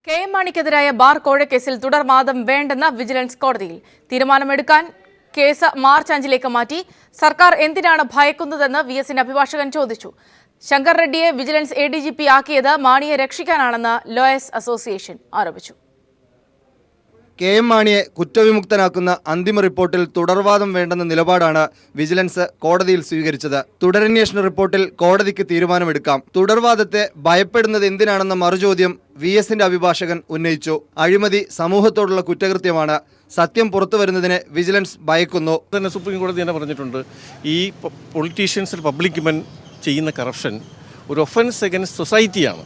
K M. മാണിക്കെതിരായ bar കോഴക്കേസിൽ തുടർവാദം വേണ്ടെന്ന vigilance കോടതിയിൽ തീരുമാനമെടുക്കാൻ case March 5 മാറ്റി. സർക്കാർ എന്തിനാണ് ഭയക്കുന്നതെന്ന് വി.എസിന്റെ അഭിഭാഷകൻ ചോദിച്ചു. ശങ്കർ റെഡ്ഡിയെ വിജിലൻസ് ADGP ആക്കിയത് മാണിയെ രക്ഷിക്കാനാണെന്ന് ലോയേഴ്സ് അസോസിയേഷൻ ആരോപിച്ചു. കെ.എം. മാണിയെ കുറ്റവിമുക്തനാക്കുന്ന അന്തിമ റിപ്പോർട്ടിൽ തുടർവാദം വേണ്ടെന്ന നിലപാടാണ് വിജിലൻസ് കോടതിയിൽ സ്വീകരിച്ചത്. തുടരന്വേഷണ റിപ്പോർട്ടിൽ കോടതിക്ക് തീരുമാനമെടുക്കാം. തുടർവാദത്തെ ഭയപ്പെടുന്നത് എന്തിനാണെന്ന മറുചോദ്യം വി.എസിന്റെ അഭിഭാഷകൻ ഉന്നയിച്ചു. അഴിമതി സമൂഹത്തോടുള്ള കുറ്റകൃത്യമാണ്. സത്യം പുറത്തുവരുന്നതിനെ വിജിലൻസ് ഭയക്കുന്നു. തന്നെ സുപ്രീം കോടതി തന്നെ പറഞ്ഞിട്ടുണ്ട്, ഈ പൊളിറ്റീഷ്യൻസ് പബ്ലിക് മെൻ ചെയ്യുന്ന കറപ്ഷൻ ഒരു ഒഫൻസ് അഗൈൻസ്റ്റ് സൊസൈറ്റിയാണ്.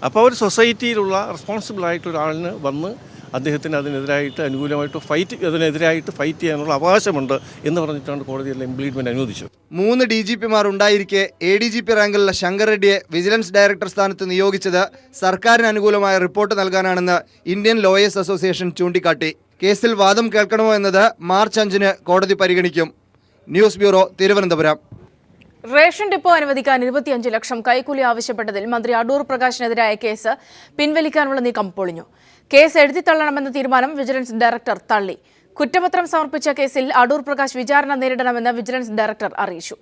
അപ്പോൾ ഒരു സൊസൈറ്റിയിലുള്ള റെസ്പോൺസിബിൾ ആയിട്ടുള്ള ഒരാളിന് വന്ന് അദ്ദേഹത്തിന് അതിനെതിരായിട്ട് അനുകൂലമായിട്ട് അതിനെതിരായിട്ട് ഫൈറ്റ് ചെയ്യാനുള്ള അവകാശമുണ്ട് എന്ന് പറഞ്ഞിട്ടാണ് കോടതിയിൽ ഇംപ്ലീഡ്മെൻറ്റ് അനുവദിച്ചത്. 3 DGPമാർ ഉണ്ടായിരിക്കെ ADGP റാങ്കിലുള്ള ശങ്കർ റെഡ്ഡിയെ വിജിലൻസ് ഡയറക്ടർ സ്ഥാനത്ത് നിയോഗിച്ചത് സർക്കാരിന് അനുകൂലമായ റിപ്പോർട്ട് നൽകാനാണെന്ന് ഇന്ത്യൻ ലോയേഴ്സ് അസോസിയേഷൻ ചൂണ്ടിക്കാട്ടി. കേസിൽ വാദം കേൾക്കണമോ എന്നത് മാർച്ച് 5 കോടതി പരിഗണിക്കും. News bureau, Thiruvananthapuram. Ration depot അനുവദിക്കാൻ 25 ലക്ഷം കൈക്കൂലി ആവശ്യപ്പെട്ടതിൽ മന്ത്രി അടൂർ പ്രകാശിനെതിരായ കേസ് പിൻവലിക്കാനുള്ള നീക്കം പൊളിഞ്ഞു. കേസ് എഴുതിത്തള്ളണമെന്ന തീരുമാനം വിജിലൻസ് ഡയറക്ടർ തള്ളി. കുറ്റപത്രം സമർപ്പിച്ച കേസിൽ അടൂർ പ്രകാശ് വിചാരണ നേരിടണമെന്ന് വിജിലൻസ് ഡയറക്ടർ അറിയിച്ചു.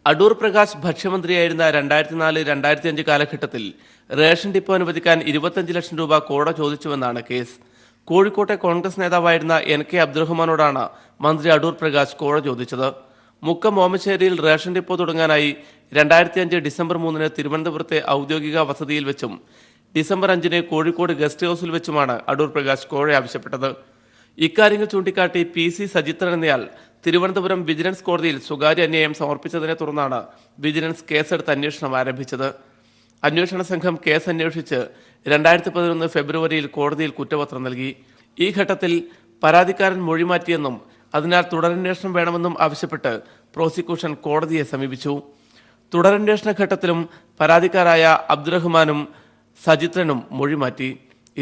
അടൂർ പ്രകാശ് ഭക്ഷ്യമന്ത്രിയായിരുന്ന 2004-2005 കാലഘട്ടത്തിൽ റേഷൻ ഡിപ്പോ അനുവദിക്കാൻ 25 ലക്ഷം രൂപ കോട ചോദിച്ചുവെന്നാണ് കേസ്. കോഴിക്കോട്ടെ കോൺഗ്രസ് നേതാവായിരുന്ന NK അബ്ദുറഹ്മാനോടാണ് മന്ത്രി അടൂർ പ്രകാശ് കോഴ ചോദിച്ചത്. മുക്കം ഓമശ്ശേരിയിൽ റേഷൻ ഡിപ്പോ തുടങ്ങാനായി 2005 ഡിസംബർ 3 തിരുവനന്തപുരത്തെ ഔദ്യോഗിക വസതിയിൽ വെച്ചും ഡിസംബർ 5 കോഴിക്കോട് ഗസ്റ്റ് ഹൌസിൽ വെച്ചുമാണ് അടൂർ പ്രകാശ് കോഴ ആവശ്യപ്പെട്ടത്. ഇക്കാര്യങ്ങൾ ചൂണ്ടിക്കാട്ടി PC സജിത്രൻ എന്നയാൾ തിരുവനന്തപുരം വിജിലൻസ് കോടതിയിൽ സ്വകാര്യ അന്യായം സമർപ്പിച്ചതിനെ തുടർന്നാണ് വിജിലൻസ് കേസെടുത്ത് അന്വേഷണം ആരംഭിച്ചത്. അന്വേഷണ സംഘം കേസ് അന്വേഷിച്ച് 2011 ഫെബ്രുവരിയിൽ കോടതിയിൽ കുറ്റപത്രം നൽകി. ഈ ഘട്ടത്തിൽ പരാതിക്കാരൻ മൊഴിമാറ്റിയെന്നും അതിനാൽ തുടരന്വേഷണം വേണമെന്നും ആവശ്യപ്പെട്ട് പ്രോസിക്യൂഷൻ കോടതിയെ സമീപിച്ചു. തുടരന്വേഷണ ഘട്ടത്തിലും പരാതിക്കാരായ അബ്ദുറഹ്മാനും സജിത്രനും മൊഴിമാറ്റി.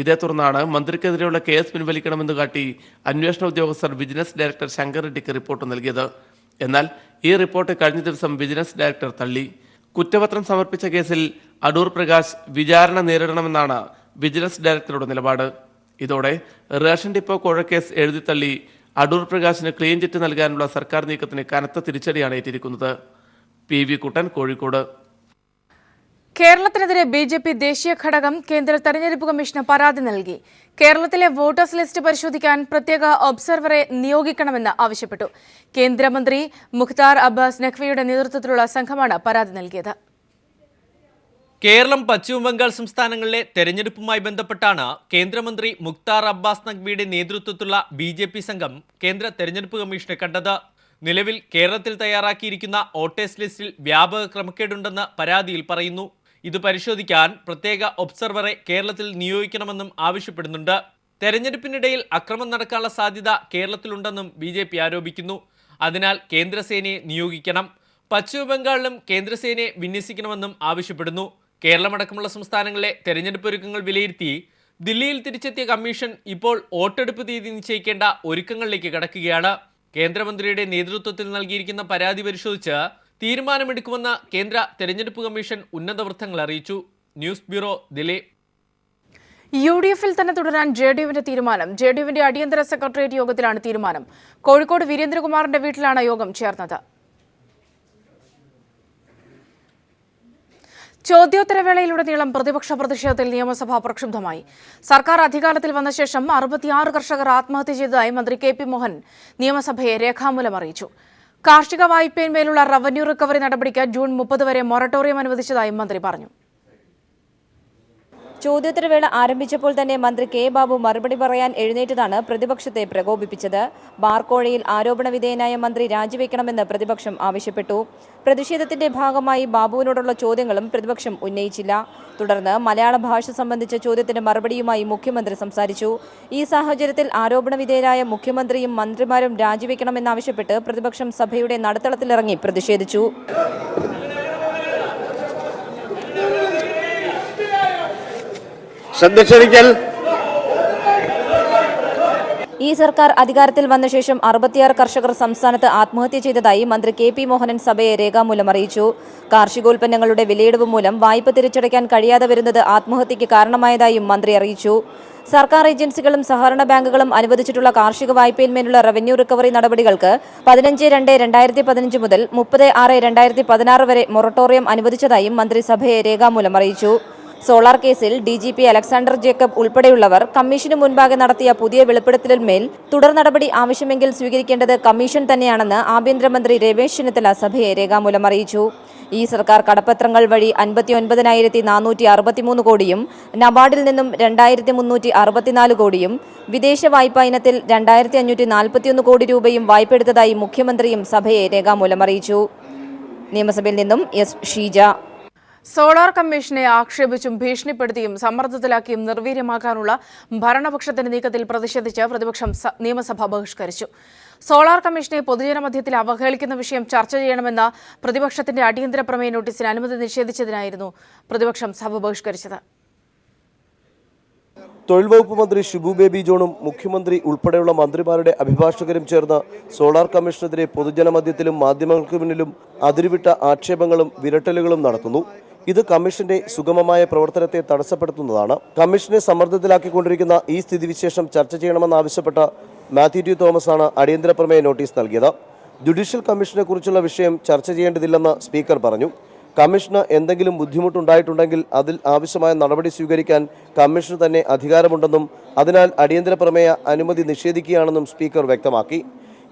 ഇതേ തുടർന്നാണ് മന്ത്രിക്കെതിരെയുള്ള കേസ് പിൻവലിക്കണമെന്ന് കാട്ടി അന്വേഷണ ഉദ്യോഗസ്ഥർ വിജിലൻസ് ഡയറക്ടർ ശങ്കർ റെഡ്ഡിക്ക് റിപ്പോർട്ട് നൽകിയത്. എന്നാൽ ഈ റിപ്പോർട്ട് കഴിഞ്ഞ ദിവസം വിജിലൻസ് ഡയറക്ടർ തള്ളി. കുറ്റപത്രം സമർപ്പിച്ച കേസിൽ അടൂർ പ്രകാശ് വിചാരണ നേരിടണമെന്നാണ് വിജിലൻസ് ഡയറക്ടറുടെ നിലപാട്. ഇതോടെ റേഷൻ ഡിപ്പോ കോഴക്കേസ് എഴുതിത്തള്ളി അടൂർ പ്രകാശിന് ക്ലീൻ ചിറ്റ് നൽകാനുള്ള സർക്കാർ നീക്കത്തിന് കനത്ത തിരിച്ചടിയാണ് ഏറ്റിരിക്കുന്നത്. PV കുട്ടൻ, കോഴിക്കോട്. കേരളത്തിനെതിരെ BJP ദേശീയ ഘടകം കേന്ദ്ര തെരഞ്ഞെടുപ്പ് കമ്മീഷന് പരാതി നൽകി. കേരളത്തിലെ വോട്ടേഴ്സ് ലിസ്റ്റ് പരിശോധിക്കാൻ പ്രത്യേക ഒബ്സർവറെ നിയോഗിക്കണമെന്ന് ആവശ്യപ്പെട്ടു. കേന്ദ്രമന്ത്രി മുഖ്താർ അബ്ബാസ് നഖ്വിയുടെ നേതൃത്വത്തിലുള്ള സംഘമാണ് പരാതി നൽകിയത്. കേരളം, പശ്ചിമബംഗാൾ സംസ്ഥാനങ്ങളിലെ തെരഞ്ഞെടുപ്പുമായി ബന്ധപ്പെട്ടാണ് കേന്ദ്രമന്ത്രി മുഖ്താർ അബ്ബാസ് നഖ്വിയുടെ നേതൃത്വത്തിലുള്ള BJP സംഘം കേന്ദ്ര തെരഞ്ഞെടുപ്പ് കമ്മീഷനെ കണ്ടത്. നിലവിൽ കേരളത്തിൽ തയ്യാറാക്കിയിരിക്കുന്ന വോട്ടേഴ്സ് ലിസ്റ്റിൽ വ്യാപക ക്രമക്കേടുണ്ടെന്ന് പരാതിയിൽ പറയുന്നു. ഇത് പരിശോധിക്കാൻ പ്രത്യേക ഒബ്സർവറെ കേരളത്തിൽ നിയോഗിക്കണമെന്നും ആവശ്യപ്പെടുന്നുണ്ട്. തെരഞ്ഞെടുപ്പിനിടയിൽ അക്രമം നടക്കാനുള്ള സാധ്യത കേരളത്തിലുണ്ടെന്നും BJP ആരോപിക്കുന്നു. അതിനാൽ കേന്ദ്രസേനയെ നിയോഗിക്കണം. പശ്ചിമബംഗാളിലും കേന്ദ്രസേനയെ വിന്യസിക്കണമെന്നും ആവശ്യപ്പെടുന്നു. കേരളമടക്കമുള്ള സംസ്ഥാനങ്ങളിലെ തെരഞ്ഞെടുപ്പ് ഒരുക്കങ്ങൾ വിലയിരുത്തി ദില്ലിയിൽ തിരിച്ചെത്തിയ കമ്മീഷൻ ഇപ്പോൾ വോട്ടെടുപ്പ് തീയതി നിശ്ചയിക്കേണ്ട ഒരുക്കങ്ങളിലേക്ക് കടക്കുകയാണ്. കേന്ദ്രമന്ത്രിയുടെ നേതൃത്വത്തിൽ നൽകിയിരിക്കുന്ന പരാതി പരിശോധിച്ച് തീരുമാനമെടുക്കുമെന്ന് കേന്ദ്ര തെരഞ്ഞെടുപ്പ് കമ്മീഷൻ ഉന്നത വൃത്തങ്ങൾ അറിയിച്ചു. News bureau, Delhi. UDF-ൽ തന്നെ തുടരാൻ JDU-വിന്റെ തീരുമാനം. JDU-വിന്റെ അടിയന്തര സെക്രട്ടേറിയറ്റ് യോഗത്തിലാണ് തീരുമാനം. കോഴിക്കോട് വീരേന്ദ്രകുമാറിന്റെ വീട്ടിലാണ് യോഗം ചേർന്നത്. ചോദ്യോത്തരവേളയിലുടനീളം പ്രതിപക്ഷ പ്രതിഷേധത്തിൽ നിയമസഭ പ്രക്ഷുബ്ധമായി. സർക്കാർ അധികാരത്തിൽ വന്ന ശേഷം 66 കർഷകർ ആത്മഹത്യ ചെയ്തതായി മന്ത്രി KP മോഹൻ നിയമസഭയെ രേഖാമൂലം അറിയിച്ചു. കാർഷിക വായ്പയിന്മേലുള്ള റവന്യൂ റിക്കവറി നടപടിക്ക് ജൂൺ 30 വരെ മൊറട്ടോറിയം അനുവദിച്ചതായും മന്ത്രി പറഞ്ഞു. ചോദ്യോത്തരവേള ആരംഭിച്ചപ്പോൾ തന്നെ മന്ത്രി K ബാബു മറുപടി പറയാൻ എഴുന്നേറ്റതാണ് പ്രതിപക്ഷത്തെ പ്രകോപിപ്പിച്ചത്. ബാർക്കോഴയിൽ ആരോപണ വിധേയനായ മന്ത്രി രാജിവെക്കണമെന്ന് പ്രതിപക്ഷം ആവശ്യപ്പെട്ടു. പ്രതിഷേധത്തിന്റെ ഭാഗമായി ബാബുവിനോടുള്ള ചോദ്യങ്ങളും പ്രതിപക്ഷം ഉന്നയിച്ചില്ല. തുടർന്ന് മലയാള ഭാഷ സംബന്ധിച്ച ചോദ്യത്തിന് മറുപടിയുമായി മുഖ്യമന്ത്രി സംസാരിച്ചു. ഈ സാഹചര്യത്തിൽ ആരോപണ വിധേയരായ മുഖ്യമന്ത്രിയും മന്ത്രിമാരും രാജിവെക്കണമെന്നാവശ്യപ്പെട്ട് പ്രതിപക്ഷം സഭയുടെ നടുത്തളത്തിലിറങ്ങി പ്രതിഷേധിച്ചു. ഈ സർക്കാർ അധികാരത്തിൽ വന്ന ശേഷം 66 കർഷകർ സംസ്ഥാനത്ത് ആത്മഹത്യ ചെയ്തതായി മന്ത്രി കെ.പി. മോഹനൻ സഭയെ രേഖാമൂലം അറിയിച്ചു. കാർഷികോൽപ്പന്നങ്ങളുടെ വിലയിടിവ് മൂലം വായ്പ തിരിച്ചടയ്ക്കാൻ കഴിയാതെ വരുന്നത് ആത്മഹത്യയ്ക്ക് കാരണമായതായും മന്ത്രി അറിയിച്ചു. സർക്കാർ ഏജൻസികളും സഹകരണ ബാങ്കുകളും അനുവദിച്ചിട്ടുള്ള കാർഷിക വായ്പയിന്മേലുള്ള റവന്യൂ റിക്കവറി നടപടികൾക്ക് 15/2/2015 മുതൽ 30/6/2016 വരെ മൊറട്ടോറിയം അനുവദിച്ചതായും മന്ത്രി സഭയെ രേഖാമൂലം അറിയിച്ചു. സോളാർ കേസിൽ DGP അലക്സാണ്ടർ ജേക്കബ് ഉൾപ്പെടെയുള്ളവർ കമ്മീഷന് മുൻപാകെ നടത്തിയ പുതിയ വെളിപ്പെടുത്തലിന്മേൽ തുടർ നടപടി ആവശ്യമെങ്കിൽ സ്വീകരിക്കേണ്ടത് കമ്മീഷൻ തന്നെയാണെന്ന് ആഭ്യന്തരമന്ത്രി രമേശ് ചെന്നിത്തല സഭയെ രേഖാമൂലം അറിയിച്ചു. ഈ സർക്കാർ കടപ്പത്രങ്ങൾ വഴി 59,463 കോടിയും നബാർഡിൽ നിന്നും 2,364 കോടിയും വിദേശ വായ്പാ ഇനത്തിൽ 2,541 കോടി രൂപയും വായ്പെടുത്തതായി മുഖ്യമന്ത്രിയും സഭയെ രേഖാമൂലം അറിയിച്ചു. നിയമസഭയിൽ നിന്നും എസ് ഷീജ. സോളാർ കമ്മീഷനെ ആക്ഷേപിച്ചും ഭീഷണിപ്പെടുത്തിയും സമ്മർദ്ദത്തിലാക്കിയും നിർവീര്യമാക്കാനുള്ള ഭരണപക്ഷത്തിന്റെ നീക്കത്തിൽ പ്രതിഷേധിച്ച് പ്രതിപക്ഷം നിയമസഭ ബഹിഷ്കരിച്ചു. സോളാർ കമ്മീഷനെ പൊതുജനമധ്യത്തിൽ അവഹേളിക്കുന്ന വിഷയം ചർച്ച ചെയ്യണമെന്ന പ്രതിപക്ഷത്തിന്റെ അടിയന്തര പ്രമേയ നോട്ടീസിന് അനുമതി നിഷേധിച്ചതിനായിരുന്നു പ്രതിപക്ഷം സഭ ബഹിഷ്കരിച്ചത്. തൊഴിൽ വകുപ്പ് മന്ത്രി ഷിബു ബേബി ജോണും മുഖ്യമന്ത്രി ഉൾപ്പെടെയുള്ള മന്ത്രിമാരുടെ അഭിഭാഷകരും ചേർന്ന് സോളാർ കമ്മീഷനെതിരെ പൊതുജനമധ്യത്തിലും മാധ്യമങ്ങൾക്ക് മുന്നിലും അതിരുവിട്ട ആക്ഷേപങ്ങളും വിരട്ടലുകളും നടത്തുന്നു. ഇത് കമ്മീഷന്റെ സുഗമമായ പ്രവർത്തനത്തെ തടസ്സപ്പെടുത്തുന്നതാണ്. കമ്മീഷനെ സമ്മർദ്ദത്തിലാക്കിക്കൊണ്ടിരിക്കുന്ന ഈ സ്ഥിതിവിശേഷം ചർച്ച ചെയ്യണമെന്നാവശ്യപ്പെട്ട മാത്യു ടി തോമസ് ആണ് അടിയന്തര പ്രമേയ നോട്ടീസ് നൽകിയത്. ജുഡീഷ്യൽ കമ്മീഷനെ കുറിച്ചുള്ള വിഷയം ചർച്ച ചെയ്യേണ്ടതില്ലെന്ന് സ്പീക്കർ പറഞ്ഞു. കമ്മീഷന് എന്തെങ്കിലും ബുദ്ധിമുട്ടുണ്ടായിട്ടുണ്ടെങ്കിൽ അതിൽ ആവശ്യമായ നടപടി സ്വീകരിക്കാൻ കമ്മീഷന് തന്നെ അധികാരമുണ്ടെന്നും അതിനാൽ അടിയന്തര പ്രമേയ അനുമതി നിഷേധിക്കുകയാണെന്നും സ്പീക്കർ വ്യക്തമാക്കി.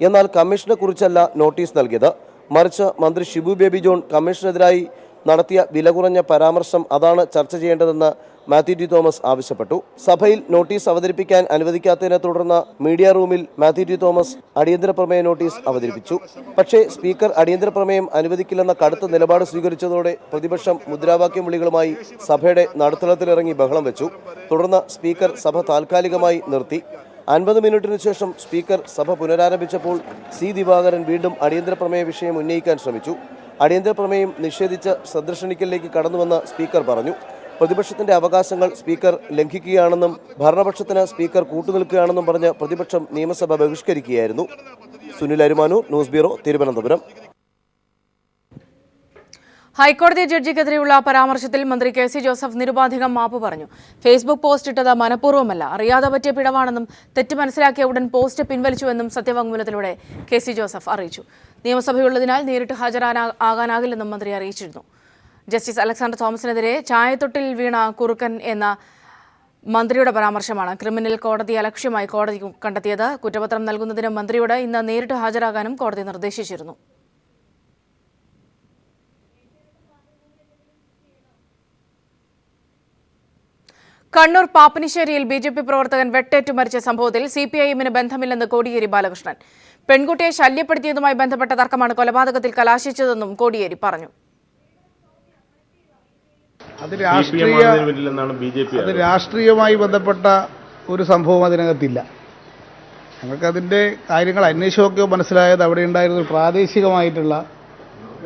എന്നാൽ കമ്മീഷനെ കുറിച്ചല്ല നോട്ടീസ് നൽകിയത്, മറിച്ച് മന്ത്രി ഷിബു ബേബി ജോൺ കമ്മീഷനെതിരായി നടത്തിയ വില കുറഞ്ഞ പരാമർശം അതാണ് ചർച്ച ചെയ്യേണ്ടതെന്ന് മാത്യു ടി തോമസ് ആവശ്യപ്പെട്ടു. സഭയിൽ നോട്ടീസ് അവതരിപ്പിക്കാൻ അനുവദിക്കാത്തതിനെ തുടർന്ന് മീഡിയ റൂമിൽ മാത്യു ടി തോമസ് അടിയന്തര പ്രമേയ നോട്ടീസ് അവതരിപ്പിച്ചു. പക്ഷേ സ്പീക്കർ അടിയന്തര പ്രമേയം അനുവദിക്കില്ലെന്ന കടുത്ത നിലപാട് സ്വീകരിച്ചതോടെ പ്രതിപക്ഷം മുദ്രാവാക്യം വിളികളുമായി സഭയുടെ നടുത്തളത്തിലിറങ്ങി ബഹളം വെച്ചു. തുടർന്ന് സ്പീക്കർ സഭ താൽക്കാലികമായി നിർത്തി. 50 മിനിറ്റിനു ശേഷം സ്പീക്കർ സഭ പുനരാരംഭിച്ചപ്പോൾ സി ദിവാകരൻ വീണ്ടും അടിയന്തര പ്രമേയ വിഷയം ഉന്നയിക്കാൻ ശ്രമിച്ചു. അടിയന്തര പ്രമേയം നിഷേധിച്ച് ശ്രദ്ധ ക്ഷണിക്കലിലേക്ക് കടന്നുവെന്ന് സ്പീക്കർ പറഞ്ഞു. പ്രതിപക്ഷത്തിന്റെ അവകാശങ്ങൾ സ്പീക്കർ ലംഘിക്കുകയാണെന്നും ഭരണപക്ഷത്തിന് സ്പീക്കർ കൂട്ടുനിൽക്കുകയാണെന്നും പറഞ്ഞ് പ്രതിപക്ഷം നിയമസഭ ബഹിഷ്കരിക്കുകയായിരുന്നു. Sunil Arumanoor, news bureau, Thiruvananthapuram. ഹൈക്കോടതി ജഡ്ജിക്കെതിരെയുള്ള പരാമർശത്തിൽ മന്ത്രി കെ.സി. ജോസഫ് നിരുപാധികം മാപ്പ് പറഞ്ഞു. ഫേസ്ബുക്ക് പോസ്റ്റ് ഇട്ടത് മനഃപൂർവ്വമല്ല, അറിയാതെ പറ്റിയ പിഴവാണെന്നും തെറ്റ് മനസ്സിലാക്കിയ ഉടൻ പോസ്റ്റ് പിൻവലിച്ചുവെന്നും സത്യവാങ്മൂലത്തിലൂടെ കെ.സി. ജോസഫ് അറിയിച്ചു. നിയമസഭയുള്ളതിനാൽ നേരിട്ട് ഹാജരാകാനാകില്ലെന്നും മന്ത്രി അറിയിച്ചിരുന്നു. ജസ്റ്റിസ് അലക്സാണ്ടർ തോമസിനെതിരെ ചായത്തൊട്ടിൽ വീണ കുറുക്കൻ എന്ന മന്ത്രിയുടെ പരാമർശമാണ് ക്രിമിനൽ കോടതി അലക്ഷ്യമായി കോടതി കണ്ടെത്തിയത്. കുറ്റപത്രം നൽകുന്നതിന് മന്ത്രിയോട് ഇന്ന് നേരിട്ട് ഹാജരാകാനും കോടതി നിർദ്ദേശിച്ചിരുന്നു. കണ്ണൂർ പാപ്പനിശ്ശേരിയിൽ BJP പ്രവർത്തകൻ വെട്ടേറ്റു മരിച്ച സംഭവത്തിൽ CPIM-ന് ബന്ധമില്ലെന്ന് കോടിയേരി ബാലകൃഷ്ണൻ. പെൺകുട്ടിയെ ശല്യപ്പെടുത്തിയതുമായി ബന്ധപ്പെട്ട തർക്കമാണ് കൊലപാതകത്തിൽ കലാശിച്ചതെന്നും കോടിയേരി പറഞ്ഞു. അത് രാഷ്ട്രീയമായി ബന്ധപ്പെട്ട ഒരു സംഭവം അതിനകത്തില്ല. ഞങ്ങൾക്കതിൻ്റെ കാര്യങ്ങൾ അന്വേഷിച്ചൊക്കെ മനസ്സിലായത് അവിടെ ഉണ്ടായിരുന്ന പ്രാദേശികമായിട്ടുള്ള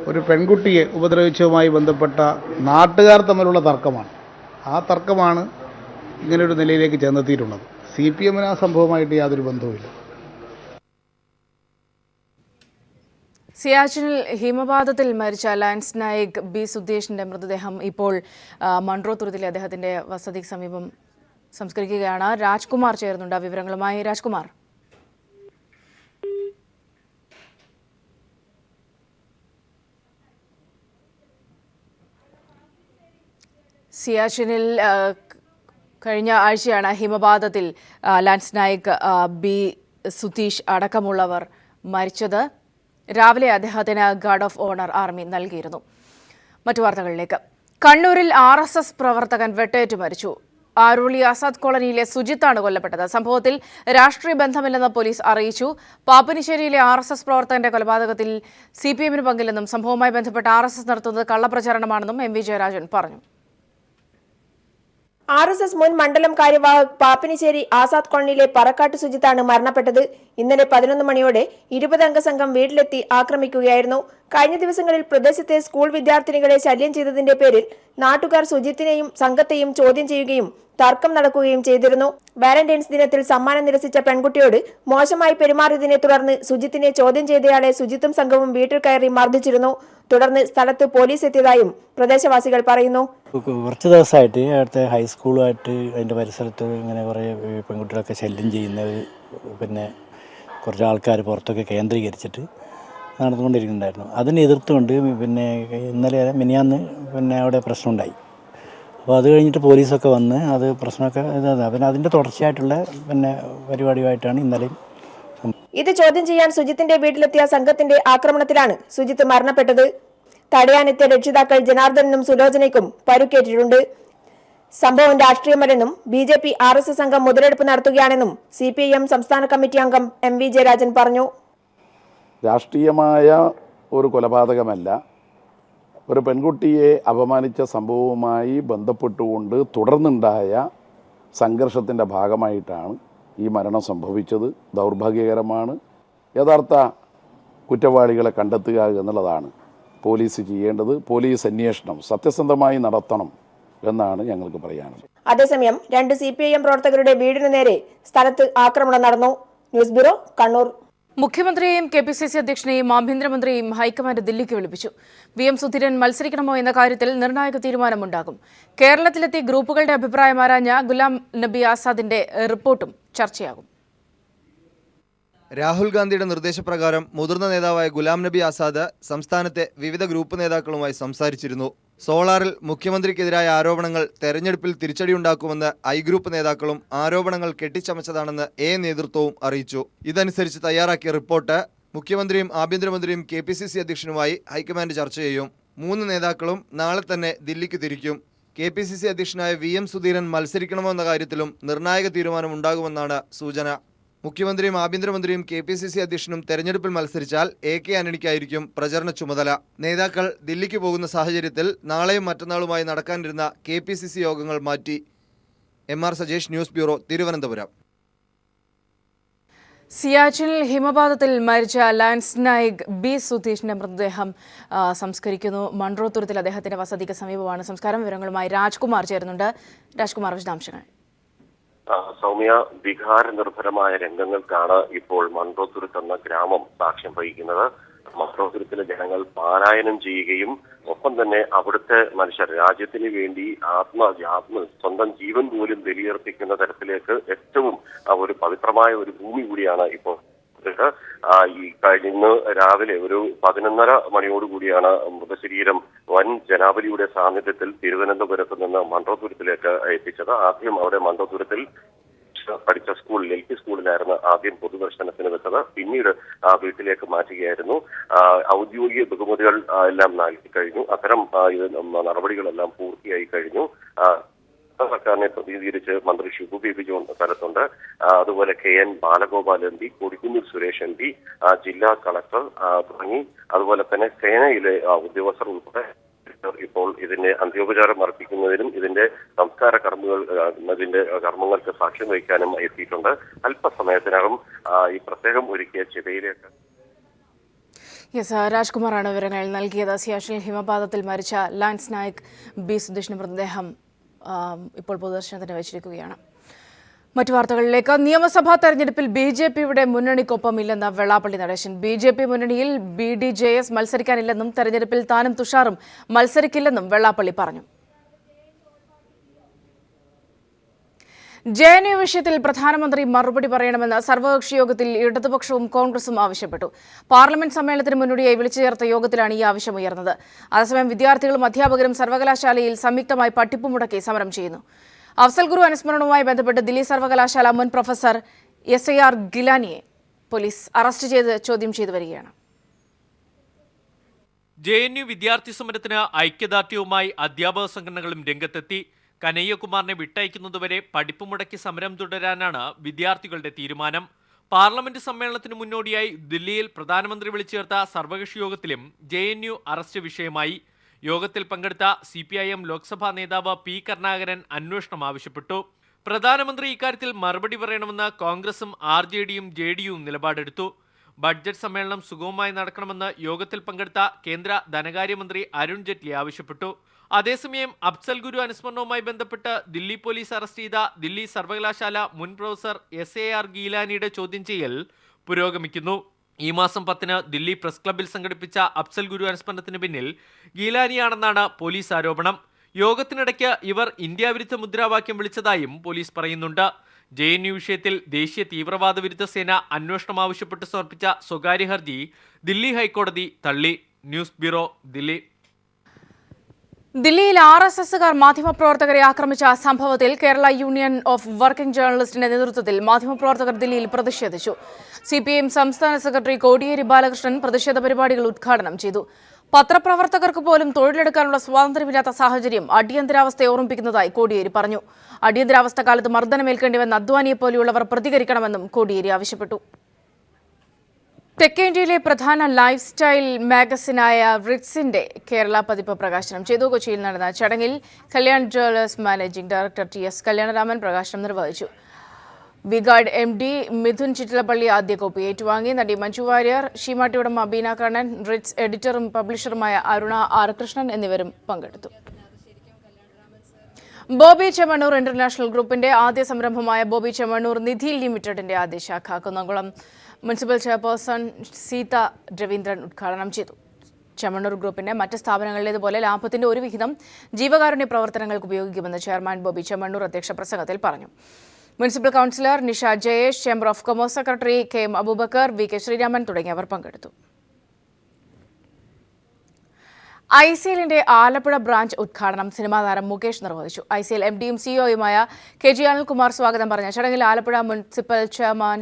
ഒരു പെൺകുട്ടിയെ ഉപദ്രവിച്ചതുമായി ബന്ധപ്പെട്ട നാട്ടുകാർ തമ്മിലുള്ള തർക്കമാണ്. ആ തർക്കമാണ് ഇങ്ങനൊരു നിലയിലേക്ക് ചെന്നെത്തിയിട്ടുള്ളത്. CPM-ന് ആ സംഭവമായിട്ട് യാതൊരു ബന്ധവുമില്ല. സിയാച്ചിനിൽ ഹിമപാതത്തിൽ മരിച്ച ലാൻസ് നായിക് B. സുധീഷിന്റെ മൃതദേഹം ഇപ്പോൾ മൺട്രോ തുരുത്തിലെ അദ്ദേഹത്തിന്റെ വസതിക്ക് സമീപം സംസ്കരിക്കുകയാണ്. രാജ്കുമാർ ചേർന്നുണ്ട് വിവരങ്ങളുമായി. രാജ്കുമാർ, സിയാച്ചിനിൽ കഴിഞ്ഞ ആഴ്ചയാണ് ഹിമപാതത്തിൽ ലാൻസ് നായിക് B. സുധീഷ് അടക്കമുള്ളവർ മരിച്ചത്. രാവിലെ അദ്ദേഹത്തിന് ഗാർഡ് ഓഫ് ഓണർ ആർമി നൽകിയിരുന്നു. മറ്റു വാർത്തകളിലേക്ക്. കണ്ണൂരിൽ RSS പ്രവർത്തകൻ വെട്ടേറ്റു മരിച്ചു. ആരോളി ആസാദ് കോളനിയിലെ സുജിത്താണ് കൊല്ലപ്പെട്ടത്. സംഭവത്തിൽ രാഷ്ട്രീയ ബന്ധമില്ലെന്ന് പോലീസ് അറിയിച്ചു. പാപ്പനിശ്ശേരിയിലെ RSS പ്രവർത്തകന്റെ കൊലപാതകത്തിൽ CPM-ന് പങ്കില്ലെന്നും സംഭവവുമായി ബന്ധപ്പെട്ട് RSS നടത്തുന്നത് കള്ളപ്രചാരണമാണെന്നും MV ജയരാജൻ പറഞ്ഞു. RSS മുൻ മണ്ഡലം കാര്യവാഹക് പാപ്പിനിശ്ശേരി ആസാദ് കോളനിയിലെ പറക്കാട്ട് സുജിത്താണ് മരണപ്പെട്ടത്. ഇന്നലെ 11 മണിയോടെ 20 അംഗ സംഘം വീട്ടിലെത്തി ആക്രമിക്കുകയായിരുന്നു. കഴിഞ്ഞ ദിവസങ്ങളിൽ പ്രദേശത്തെ സ്കൂൾ വിദ്യാർത്ഥിനികളെ ശല്യം ചെയ്തതിന്റെ പേരിൽ നാട്ടുകാർ സുജിത്തിനെയും സംഘത്തെയും ചോദ്യം ചെയ്യുകയും തർക്കം നടക്കുകയും ചെയ്തിരുന്നു. വാലന്റൈൻസ് ദിനത്തിൽ സമ്മാനം നിരസിച്ച പെൺകുട്ടിയോട് മോശമായി പെരുമാറിയതിനെ തുടർന്ന് സുജിത്തിനെ ചോദ്യം ചെയ്തയാളെ സുജിത്തും സംഘവും വീട്ടിൽ കയറി മർദ്ദിച്ചിരുന്നു. തുടർന്ന് സ്ഥലത്ത് പോലീസ് എത്തിയതായും പ്രദേശവാസികൾ പറയുന്നു. കുറച്ച് ദിവസമായിട്ട് അവിടുത്തെ ഹൈസ്കൂളുമായിട്ട് അതിൻ്റെ പരിസരത്ത് ഇങ്ങനെ കുറേ പെൺകുട്ടികളൊക്കെ ശല്യം ചെയ്യുന്ന പിന്നെ കുറച്ച് ആൾക്കാർ പുറത്തൊക്കെ കേന്ദ്രീകരിച്ചിട്ട് നടന്നുകൊണ്ടിരിക്കുന്നുണ്ടായിരുന്നു. അതിനെ എതിർത്തുകൊണ്ട് പിന്നെ ഇന്നലെ മിനിയാന്ന് പിന്നെ അവിടെ പ്രശ്നമുണ്ടായി. അപ്പോൾ അത് കഴിഞ്ഞിട്ട് പോലീസൊക്കെ വന്ന് അത് പ്രശ്നമൊക്കെ പിന്നെ അതിൻ്റെ തുടർച്ചയായിട്ടുള്ള പിന്നെ പരിപാടിയുമായിട്ടാണ് ഇന്നലെയും. ഇത് ചോദ്യം ചെയ്യാൻ സുജിത്തിന്റെ വീട്ടിലെത്തിയ സംഘത്തിന്റെ ആക്രമണത്തിലാണ് സുജിത്ത് മരണപ്പെട്ടത്. തടയാനെത്തിയ രക്ഷിതാക്കൾ ജനാർദ്ദനും സുലോചനയ്ക്കും പരുക്കേറ്റിട്ടുണ്ട്. സംഭവം രാഷ്ട്രീയമല്ലെന്നും BJP RSS സംഘം മുതലെടുപ്പ് നടത്തുകയാണെന്നും CPIM സംസ്ഥാന കമ്മിറ്റി അംഗം MV ജയരാജൻ പറഞ്ഞു. രാഷ്ട്രീയമായ ഒരു കൊലപാതകമല്ല, ഒരു പെൺകുട്ടിയെ അപമാനിച്ച സംഭവവുമായി ബന്ധപ്പെട്ടുകൊണ്ട് തുടർന്നുണ്ടായ സംഘർഷത്തിൻ്റെ ഭാഗമായിട്ടാണ് ഈ മരണം സംഭവിച്ചത്. ദൗർഭാഗ്യകരമാണ്. യഥാർത്ഥ കുറ്റവാളികളെ കണ്ടെത്തുക എന്നുള്ളതാണ് പോലീസ് ചെയ്യേണ്ടത്. പോലീസ് അന്വേഷണം സത്യസന്ധമായി നടത്തണം എന്നാണ് ഞങ്ങൾക്ക് പറയാനുള്ളത്. അതേസമയം 2 CPIM പ്രവർത്തകരുടെ വീടിനു നേരെ സ്ഥലത്ത് ആക്രമണം നടന്നു. News bureau, Kannur. മുഖ്യമന്ത്രിയെയും KPCC അധ്യക്ഷനെയും ആഭ്യന്തരമന്ത്രിയെയും ഹൈക്കമാൻഡ് ദില്ലിക്ക് വിളിപ്പിച്ചു. VM സുധീരൻ മത്സരിക്കണമോ എന്ന കാര്യത്തിൽ നിർണായക തീരുമാനമുണ്ടാകും. കേരളത്തിലെത്തി ഗ്രൂപ്പുകളുടെ അഭിപ്രായം ആരാഞ്ഞ ഗുലാം നബി ആസാദിന്റെ റിപ്പോർട്ടും ചർച്ചയാകും. രാഹുൽ ഗാന്ധിയുടെ നിർദ്ദേശപ്രകാരം മുതിർന്ന നേതാവായ ഗുലാം നബി ആസാദ് സംസ്ഥാനത്തെ വിവിധ ഗ്രൂപ്പ് നേതാക്കളുമായി സംസാരിച്ചിരുന്നു. സോളാറിൽ മുഖ്യമന്ത്രിക്കെതിരായ ആരോപണങ്ങൾ തെരഞ്ഞെടുപ്പിൽ തിരിച്ചടിയുണ്ടാക്കുമെന്ന് I ഗ്രൂപ്പ് നേതാക്കളും ആരോപണങ്ങൾ കെട്ടിച്ചമച്ചതാണെന്ന് A നേതൃത്വവും അറിയിച്ചു. ഇതനുസരിച്ച് തയ്യാറാക്കിയ റിപ്പോർട്ട് മുഖ്യമന്ത്രിയും ആഭ്യന്തരമന്ത്രിയും KPCC അധ്യക്ഷനുമായി ഹൈക്കമാൻഡ് ചർച്ച ചെയ്യും. 3 നേതാക്കളും നാളെ തന്നെ ദില്ലിക്ക് തിരിക്കും. KPCC അധ്യക്ഷനായ VM സുധീരൻ മത്സരിക്കണമോ എന്ന കാര്യത്തിലും നിർണായക തീരുമാനമുണ്ടാകുമെന്നാണ് സൂചന. മുഖ്യമന്ത്രിയും ആഭ്യന്തരമന്ത്രിയും KPCC അധ്യക്ഷനും തെരഞ്ഞെടുപ്പിൽ മത്സരിച്ചാൽ AK ആന്റണിക്കായിരിക്കും പ്രചരണ ചുമതല. നേതാക്കൾ ദില്ലിക്ക് പോകുന്ന സാഹചര്യത്തിൽ നാളെയും മറ്റന്നാളുമായി നടക്കാനിരുന്ന KPCC യോഗങ്ങൾ മാറ്റി. MR Sajesh, news bureau, Thiruvananthapuram. സിയാച്ചിനിൽ ഹിമപാതത്തിൽ മരിച്ച ലാൻസ് നായിക് B സുധീഷിന്റെ മൃതദേഹം സംസ്കരിക്കുന്നു. മൺട്രോത്തുരുത്തിൽ അദ്ദേഹത്തിന്റെ വസതിക്ക് സമീപമാണ് സംസ്കാരം. വിവരങ്ങളുമായി രാജ്കുമാർ ചേരുന്നുണ്ട്. രാജ്കുമാർ, വിശദാംശങ്ങൾ. സൗമ്യ, വികാരനിർഭരമായ രംഗങ്ങൾക്കാണ് ഇപ്പോൾ മൺട്രോത്തുരുത്ത് എന്ന ഗ്രാമം സാക്ഷ്യം വഹിക്കുന്നത്. മൺട്രോത്തുരുത്തിലെ ജനങ്ങൾ പാലായനം ചെയ്യുകയും ഒപ്പം തന്നെ അവിടുത്തെ മനുഷ്യർ രാജ്യത്തിന് വേണ്ടി സ്വന്തം ജീവൻ പോലും ബലിയർപ്പിക്കുന്ന തരത്തിലേക്ക് ഏറ്റവും ഒരു പവിത്രമായ ഒരു ഭൂമി കൂടിയാണ് ഇപ്പോൾ. ഇന്ന് രാവിലെ ഒരു 11:30 മണിയോടുകൂടിയാണ് മൃതശരീരം വൻ ജനാവലിയുടെ സാന്നിധ്യത്തിൽ തിരുവനന്തപുരത്ത് നിന്ന് മൺട്രോത്തുരുത്തിലേക്ക് എത്തിച്ചത്. ആദ്യം അവിടെ മൺട്രോത്തുരുത്തിൽ പഠിച്ച സ്കൂളിൽ LP സ്കൂളിലായിരുന്നു ആദ്യം പൊതുദർശനത്തിന് വെച്ചത്. പിന്നീട് വീട്ടിലേക്ക് മാറ്റുകയായിരുന്നു. ഔദ്യോഗിക ബഹുമതികൾ എല്ലാം നൽകി കഴിഞ്ഞു. അത്തരം നടപടികളെല്ലാം പൂർത്തിയായി കഴിഞ്ഞു. സർക്കാരിനെ പ്രതിനിധീകരിച്ച് മന്ത്രി ഷിബു ബേബി ജോൺ സ്ഥലത്തുണ്ട്. അതുപോലെ KN Balagopal MP, Kodikunnil Suresh MP, ജില്ലാ കളക്ടർ തുടങ്ങി അതുപോലെ തന്നെ സേനയിലെ ഉദ്യോഗസ്ഥർ ഉൾപ്പെടെ ഇപ്പോൾ ഇതിന്റെ അന്ത്യോപചാരം അർപ്പിക്കുന്നതിനും ഇതിന്റെ സംസ്കാര കർമ്മങ്ങൾക്ക് സാക്ഷ്യം വഹിക്കാനും എത്തിയിട്ടുണ്ട്. അല്പസമയത്തിനകം ഈ പ്രത്യേകം ഒരുക്കിയ ചിതയിലേക്ക്. രാജ്കുമാറാണ് വിവരങ്ങൾ നൽകിയത്. സിയാച്ചിനിൽ ഹിമപാതത്തിൽ മരിച്ച ലാൻസ് നായിക് B സുധീഷിന്റെ മൃതദേഹം ഇപ്പോൾ പൊതുദർശനത്തിന് വെച്ചിരിക്കുകയാണ്. മറ്റു വാർത്തകളിലേക്ക്. നിയമസഭാ തെരഞ്ഞെടുപ്പിൽ BJPയുടെ മുന്നണിക്കൊപ്പമില്ലെന്ന് വെള്ളാപ്പള്ളി നടേശൻ. BJP മുന്നണിയിൽ BDJS മത്സരിക്കാനില്ലെന്നും തെരഞ്ഞെടുപ്പിൽ താനും തുഷാറും മത്സരിക്കില്ലെന്നും വെള്ളാപ്പള്ളി പറഞ്ഞു. JNU വിഷയത്തിൽ പ്രധാനമന്ത്രി മറുപടി പറയണമെന്ന് സർവകക്ഷി യോഗത്തിൽ ഇടതുപക്ഷവും കോൺഗ്രസും ആവശ്യപ്പെട്ടു. പാർലമെന്റ് സമ്മേളനത്തിന് മുന്നോടിയായി വിളിച്ചു ചേർത്ത യോഗത്തിലാണ് ഈ ആവശ്യമുയർന്നത്. അതേസമയം വിദ്യാർത്ഥികളും അധ്യാപകരും സർവകലാശാലയിൽ സംയുക്തമായി പട്ടിപ്പ് മുടക്കി സമരം ചെയ്യുന്നു. അഫ്സൽ ഗുരു അനുസ്മരണവുമായി ബന്ധപ്പെട്ട് ദില്ലി സർവകലാശാല മുൻ പ്രൊഫസർ SIR ഗിലാനിയെ പോലീസ് അറസ്റ്റ് ചെയ്ത് ചോദ്യം ചെയ്തു വരികയാണ്. JNU വിദ്യാർത്ഥി സമരത്തിന് ഐക്യദാർഢ്യവുമായി അധ്യാപക സംഘടനകളും രംഗത്തെത്തി. കനയ്യകുമാറിനെ വിട്ടയക്കുന്നതുവരെ പഠിപ്പ് മുടക്കി സമരം തുടരാനാണ് വിദ്യാർത്ഥികളുടെ തീരുമാനം. പാർലമെന്റ് സമ്മേളനത്തിന് മുന്നോടിയായി ദില്ലിയിൽ പ്രധാനമന്ത്രി വിളിച്ചു ചേർത്ത സർവകക്ഷി യോഗത്തിലും JNU അറസ്റ്റ് വിഷയമായി. യോഗത്തിൽ പങ്കെടുത്ത CPIM ലോക്സഭാ നേതാവ് P. കരുണാകരൻ അന്വേഷണം ആവശ്യപ്പെട്ടു. പ്രധാനമന്ത്രി ഇക്കാര്യത്തിൽ മറുപടി പറയണമെന്ന് കോൺഗ്രസും RJDയും JDUവും നിലപാടെടുത്തു. ബഡ്ജറ്റ് സമ്മേളനം സുഗമമായി നടക്കണമെന്ന് യോഗത്തിൽ പങ്കെടുത്ത കേന്ദ്ര ധനകാര്യമന്ത്രി അരുൺ ജെയ്റ്റ്ലി ആവശ്യപ്പെട്ടു. അതേസമയം അഫ്സൽ ഗുരു അനുസ്മരണവുമായി ബന്ധപ്പെട്ട് ദില്ലി പോലീസ് അറസ്റ്റ് ചെയ്ത ദില്ലി സർവകലാശാല മുൻ പ്രൊഫസർ SAR ഗീലാനിയുടെ ചോദ്യം ചെയ്യൽ പുരോഗമിക്കുന്നു. ഈ മാസം 10-ന് ദില്ലി പ്രസ് ക്ലബ്ബിൽ സംഘടിപ്പിച്ച അഫ്സൽ ഗുരു അനുസ്മരണത്തിന് പിന്നിൽ ഗീലാനിയാണെന്നാണ് പോലീസ് ആരോപണം. യോഗത്തിനിടയ്ക്ക് ഇവർ ഇന്ത്യ വിരുദ്ധ മുദ്രാവാക്യം വിളിച്ചതായും പോലീസ് പറയുന്നുണ്ട്. JNU വിഷയത്തിൽ ദേശീയ തീവ്രവാദ വിരുദ്ധ സേന അന്വേഷണം ആവശ്യപ്പെട്ട് സമർപ്പിച്ച സ്വകാര്യ ഹർജി ദില്ലി ഹൈക്കോടതി തള്ളി. News bureau, Delhi. ദില്ലിയിൽ RSSകാർ മാധ്യമപ്രവർത്തകരെ ആക്രമിച്ച സംഭവത്തിൽ കേരള യൂണിയൻ ഓഫ് വർക്കിംഗ് ജേർണലിസ്റ്റിന്റെ നേതൃത്വത്തിൽ മാധ്യമപ്രവർത്തകർ ദില്ലിയിൽ പ്രതിഷേധിച്ചു. CPIM സംസ്ഥാന സെക്രട്ടറി കോടിയേരി ബാലകൃഷ്ണൻ പ്രതിഷേധ പരിപാടികൾ ഉദ്ഘാടനം ചെയ്തു. പത്രപ്രവർത്തകർക്ക് പോലും തൊഴിലെടുക്കാനുള്ള സ്വാതന്ത്ര്യമില്ലാത്ത സാഹചര്യം അടിയന്തരാവസ്ഥയെ ഓർമ്മിപ്പിക്കുന്നതായി കോടിയേരി പറഞ്ഞു. അടിയന്തരാവസ്ഥ കാലത്ത് മർദ്ദനമേൽക്കേണ്ടി വന്ന അദ്വാനിയെ പോലെയുള്ളവർ പ്രതികരിക്കണമെന്നും കോടിയേരി ആവശ്യപ്പെട്ടു. തെക്കേ ഇന്ത്യയിലെ പ്രധാന ലൈഫ് സ്റ്റൈൽ മാഗസിനായ റിറ്റ്സിന്റെ കേരള പതിപ്പ് പ്രകാശനം ചെയ്തു. കൊച്ചിയിൽ നടന്ന ചടങ്ങിൽ Kalyan Jewellers managing director TS Kalyanaraman പ്രകാശനം നിർവഹിച്ചു. വിഗാർഡ് MD മിഥുൻ ചിറ്റലപ്പള്ളി ആദ്യ കോപ്പി ഏറ്റുവാങ്ങി. നടി മഞ്ജു വാര്യർ, ഷീമാട്ടി ഉടമ ബീന കണ്ണൻ, റിറ്റ്സ് എഡിറ്ററും പബ്ലിഷറുമായ അരുണ R. കൃഷ്ണൻ എന്നിവരും പങ്കെടുത്തു. ബോബി ചെമ്മണ്ണൂർ ഇന്റർനാഷണൽ ഗ്രൂപ്പിന്റെ ആദ്യ സംരംഭമായ ബോബി ചെമ്മണ്ണൂർ നിധി ലിമിറ്റഡിന്റെ ആദ്യ ശാഖ കുന്നംകുളം മുനിസിപ്പൽ ചെയർപേഴ്സൺ സീത രവീന്ദ്രൻ ഉദ്ഘാടനം ചെയ്തു. ചെമ്മണ്ണൂർ ഗ്രൂപ്പിന്റെ മറ്റ് സ്ഥാപനങ്ങളിലേതുപോലെ ലാഭത്തിന്റെ ഒരു വിഹിതം ജീവകാരുണ്യ പ്രവർത്തനങ്ങൾക്ക് ഉപയോഗിക്കുമെന്ന് ചെയർമാൻ ബോബി ചെമ്മണ്ണൂർ അധ്യക്ഷ പ്രസംഗത്തിൽ പറഞ്ഞു. Municipal councillor Nisha Jayesh, chamber of commerce secretary KM Abubakar, VK Sreeraman തുടങ്ങിയവർ പങ്കെടുത്തു. ICLന്റെ ആലപ്പുഴ ബ്രാഞ്ച് ഉദ്ഘാടനം സിനിമാ താരം മുകേഷ് നിർവഹിച്ചു. ICL MDയും CEOയുമായ KG അനിൽകുമാർ സ്വാഗതം പറഞ്ഞ ചടങ്ങിൽ ആലപ്പുഴ മുനിസിപ്പൽ ചെയർമാൻ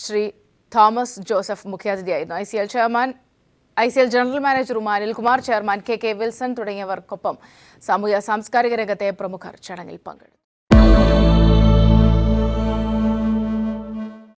ശ്രീ തോമസ് ജോസഫ് മുഖ്യാതിഥിയായിരുന്നു. ICL general manager Anilkumar, chairman KK Wilson തുടങ്ങിയവർക്കൊപ്പം സാമൂഹ്യ സാംസ്കാരിക രംഗത്തെ പ്രമുഖർ ചടങ്ങിൽ പങ്കെടുത്തു.